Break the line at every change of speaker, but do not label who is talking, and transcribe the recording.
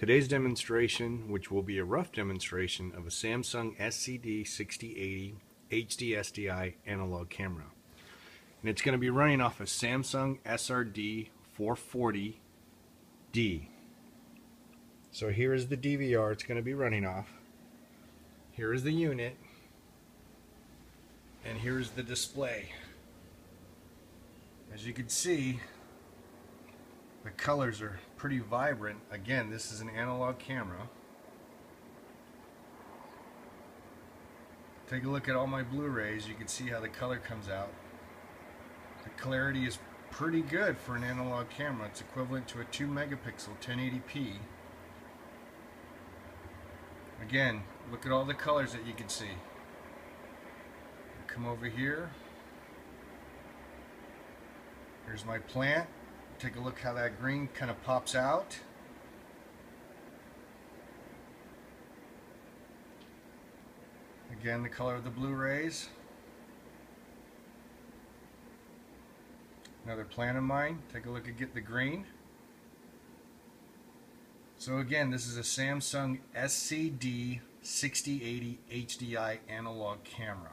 Today's demonstration, which will be a rough demonstration of a Samsung SCD-6080 HD-SDI analog camera. And it's going to be running off a Samsung SRD 440D. So here is the DVR it's going to be running off. Here is the unit. And here's the display. As you can see, the colors are pretty vibrant. Again, this is an analog camera. Take a look at all my Blu-rays. You can see how the color comes out. The clarity is pretty good for an analog camera. It's equivalent to a 2 megapixel 1080p. Again, look at all the colors that you can see. Come over here. Here's my plant. Take a look how that green kind of pops out. Again, the color of the Blu-rays. Another plant of mine. Take a look and get the green. So again, this is a Samsung SCD-6080 HDI analog camera.